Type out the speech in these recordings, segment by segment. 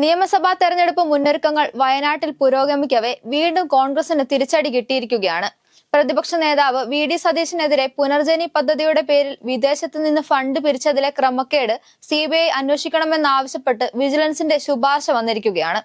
നിയമസഭാ തെരഞ്ഞെടുപ്പ് മുന്നൊരുക്കങ്ങൾ വയനാട്ടിൽ പുരോഗമിക്കവെ വീണ്ടും കോൺഗ്രസിന് തിരിച്ചടി കിട്ടിയിരിക്കുകയാണ്. പ്രതിപക്ഷ നേതാവ് വി.ഡി. സതീശനെതിരെ പുനർജനി പദ്ധതിയുടെ പേരിൽ വിദേശത്ത് നിന്ന് ഫണ്ട് പിരിച്ചതിലെ ക്രമക്കേട് CBI അന്വേഷിക്കണമെന്നാവശ്യപ്പെട്ട് വിജിലൻസിന്റെ ശുപാർശ വന്നിരിക്കുകയാണ്.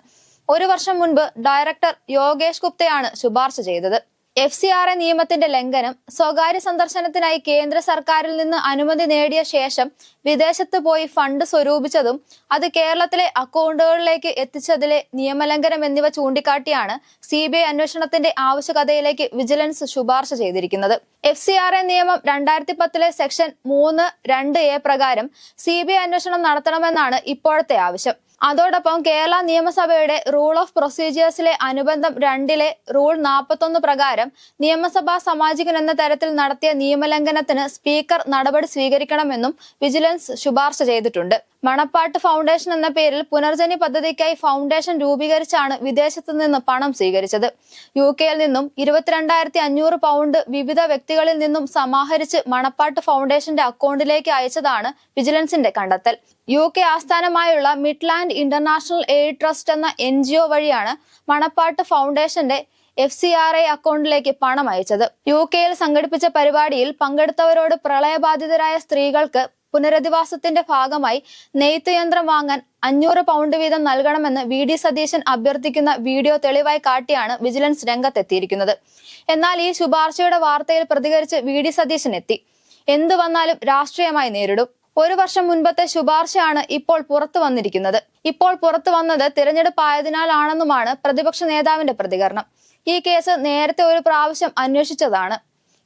ഒരു വർഷം മുൻപ് ഡയറക്ടർ യോഗേഷ് ഗുപ്തയാണ് ശുപാർശ ചെയ്തത്. FCRA നിയമത്തിന്റെ ലംഘനം, സ്വകാര്യ സന്ദർശനത്തിനായി കേന്ദ്ര സർക്കാരിൽ നിന്ന് അനുമതി നേടിയ ശേഷം വിദേശത്ത് പോയി ഫണ്ട് സ്വരൂപിച്ചതും അത് കേരളത്തിലെ അക്കൗണ്ടുകളിലേക്ക് എത്തിച്ചതിലെ നിയമലംഘനം എന്നിവ ചൂണ്ടിക്കാട്ടിയാണ് CBI അന്വേഷണത്തിന്റെ ആവശ്യകതയിലേക്ക് വിജിലൻസ് ശുപാർശ ചെയ്തിരിക്കുന്നത്. FCRA നിയമം 2010 സെക്ഷൻ 3(2)A പ്രകാരം CBI അന്വേഷണം നടത്തണമെന്നാണ് ഇപ്പോഴത്തെ ആവശ്യം. അതോടൊപ്പം കേരള നിയമസഭയുടെ റൂൾ ഓഫ് പ്രൊസീജിയേഴ്സിലെ അനുബന്ധം 2 റൂൾ 41 പ്രകാരം നിയമസഭാ സാമാജികൻ എന്ന തരത്തിൽ നടത്തിയ നിയമലംഘനത്തിന് സ്പീക്കർ നടപടി സ്വീകരിക്കണമെന്നും വിജിലൻസ് ശുപാർശ ചെയ്തിട്ടുണ്ട്. മണപ്പാട്ട് ഫൗണ്ടേഷൻ എന്ന പേരിൽ പുനർജനി പദ്ധതിക്കായി ഫൗണ്ടേഷൻ രൂപീകരിച്ചാണ് വിദേശത്ത് നിന്ന് പണം സ്വീകരിച്ചത്. UK-യിൽ നിന്നും 22,500 പൗണ്ട് വിവിധ വ്യക്തികളിൽ നിന്നും സമാഹരിച്ച് മണപ്പാട്ട് ഫൗണ്ടേഷന്റെ അക്കൗണ്ടിലേക്ക് അയച്ചതാണ് വിജിലൻസിന്റെ കണ്ടെത്തൽ. UK ആസ്ഥാനമായുള്ള മിഡ്ലാൻഡ് ഇന്റർനാഷണൽ എയ്ഡ് ട്രസ്റ്റ് എന്ന NGO വഴിയാണ് മണപ്പാട്ട് ഫൗണ്ടേഷന്റെ FCRA അക്കൗണ്ടിലേക്ക് പണം അയച്ചത്. UK-യിൽ സംഘടിപ്പിച്ച പരിപാടിയിൽ പങ്കെടുത്തവരോട് പ്രളയബാധിതരായ സ്ത്രീകൾക്ക് പുനരധിവാസത്തിന്റെ ഭാഗമായി നെയ്ത്ത് യന്ത്രം വാങ്ങാൻ 500 പൗണ്ട് വീതം നൽകണമെന്ന് V.D. സതീശൻ അഭ്യർത്ഥിക്കുന്ന വീഡിയോ തെളിവായി കാട്ടിയാണ് വിജിലൻസ് രംഗത്തെത്തിയിരിക്കുന്നത്. എന്നാൽ ഈ ശുപാർശയുടെ വാർത്തയിൽ പ്രതികരിച്ച് V.D. സതീശൻ എത്തി. എന്തു വന്നാലും രാഷ്ട്രീയമായി നേരിടും. ഒരു വർഷം മുൻപത്തെ ശുപാർശയാണ് ഇപ്പോൾ പുറത്തു വന്നിരിക്കുന്നത്. ഇപ്പോൾ പുറത്തു വന്നത് തിരഞ്ഞെടുപ്പായതിനാലാണെന്നുമാണ് പ്രതിപക്ഷ നേതാവിന്റെ പ്രതികരണം. ഈ കേസ് നേരത്തെ ഒരു പ്രാവശ്യം അന്വേഷിച്ചതാണ്.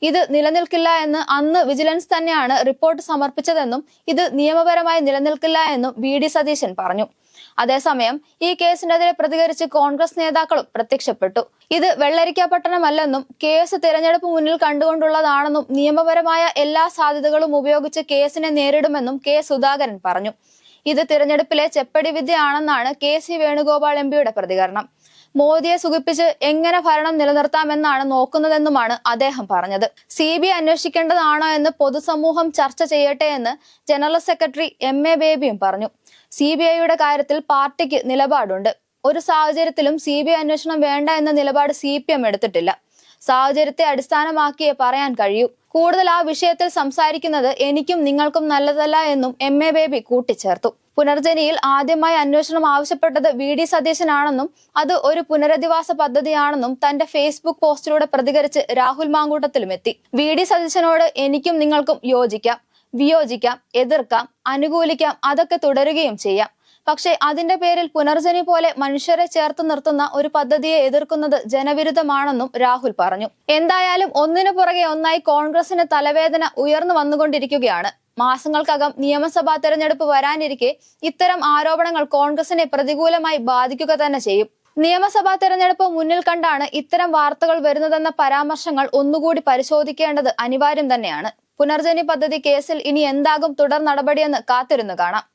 ഇത് നിലനിൽക്കില്ല എന്ന് അന്ന് വിജിലൻസ് തന്നെയാണ് റിപ്പോർട്ട് സമർപ്പിച്ചതെന്നും ഇത് നിയമപരമായി നിലനിൽക്കില്ല എന്നും V.D. സതീശൻ പറഞ്ഞു. അതേസമയം ഈ കേസിനെതിരെ പ്രതികരിച്ച് കോൺഗ്രസ് നേതാക്കളും പ്രത്യക്ഷപ്പെട്ടു. ഇത് വെള്ളരിക്കാപട്ടണമല്ലെന്നും കേസ് തിരഞ്ഞെടുപ്പ് മുന്നിൽ കണ്ടുകൊണ്ടുള്ളതാണെന്നും നിയമപരമായ എല്ലാ സാധ്യതകളും ഉപയോഗിച്ച് കേസിനെ നേരിടുമെന്നും K. സുധാകരൻ പറഞ്ഞു. ഇത് തിരഞ്ഞെടുപ്പിലെ ചെപ്പടി വിദ്യയാണെന്നാണ് K.C. വേണുഗോപാൽ MPയുടെ പ്രതികരണം. മോദിയെ സുഖിപ്പിച്ച് എങ്ങനെ ഭരണം നിലനിർത്താമെന്നാണ് നോക്കുന്നതെന്നുമാണ് അദ്ദേഹം പറഞ്ഞത്. CBI അന്വേഷിക്കേണ്ടതാണോ എന്ന് പൊതുസമൂഹം ചർച്ച ചെയ്യട്ടെ എന്ന് ജനറൽ സെക്രട്ടറി M.A. ബേബിയും പറഞ്ഞു. CBIയുടെ കാര്യത്തിൽ പാർട്ടിക്ക് നിലപാടുണ്ട്. ഒരു സാഹചര്യത്തിലും CBI അന്വേഷണം വേണ്ട എന്ന നിലപാട് CPM എടുത്തിട്ടില്ല. സാഹചര്യത്തെ അടിസ്ഥാനമാക്കിയേ പറയാൻ കഴിയൂ. കൂടുതൽ ആ വിഷയത്തിൽ സംസാരിക്കുന്നത് എനിക്കും നിങ്ങൾക്കും നല്ലതല്ല എന്നും M.A. ബേബി കൂട്ടിച്ചേർത്തു. പുനർജനിയിൽ ആദ്യമായി അന്വേഷണം ആവശ്യപ്പെട്ടത് V.D. സതീശനാണെന്നും അത് ഒരു പുനരധിവാസ പദ്ധതിയാണെന്നും തന്റെ ഫേസ്ബുക്ക് പോസ്റ്റിലൂടെ പ്രതികരിച്ച് രാഹുൽ മാങ്കൂട്ടത്തിലും എത്തി. V.D. സതീശനോട് എനിക്കും നിങ്ങൾക്കും യോജിക്കാം, വിയോജിക്കാം, എതിർക്കാം, അനുകൂലിക്കാം, അതൊക്കെ തുടരുകയും ചെയ്യാം. പക്ഷേ അതിന്റെ പേരിൽ പുനർജനി പോലെ മനുഷ്യരെ ചേർത്ത് നിർത്തുന്ന ഒരു പദ്ധതിയെ എതിർക്കുന്നത് ജനവിരുദ്ധമാണെന്നും രാഹുൽ പറഞ്ഞു. എന്തായാലും ഒന്നിനു പുറകെ ഒന്നായി കോൺഗ്രസിന് തലവേദന ഉയർന്നു വന്നുകൊണ്ടിരിക്കുകയാണ്. മാസങ്ങൾക്കകം നിയമസഭാ തെരഞ്ഞെടുപ്പ് വരാനിരിക്കെ ഇത്തരം ആരോപണങ്ങൾ കോൺഗ്രസിനെ പ്രതികൂലമായി ബാധിക്കുക തന്നെ ചെയ്യും. നിയമസഭാ തെരഞ്ഞെടുപ്പ് മുന്നിൽ കണ്ടാണ് ഇത്തരം വാർത്തകൾ വരുന്നതെന്ന പരാമർശങ്ങൾ ഒന്നുകൂടി പരിശോധിക്കേണ്ടത് അനിവാര്യം തന്നെയാണ്. പുനർജനി പദ്ധതി കേസിൽ ഇനി എന്താകും തുടർ നടപടിയെന്ന് കാത്തിരുന്നു കാണാം.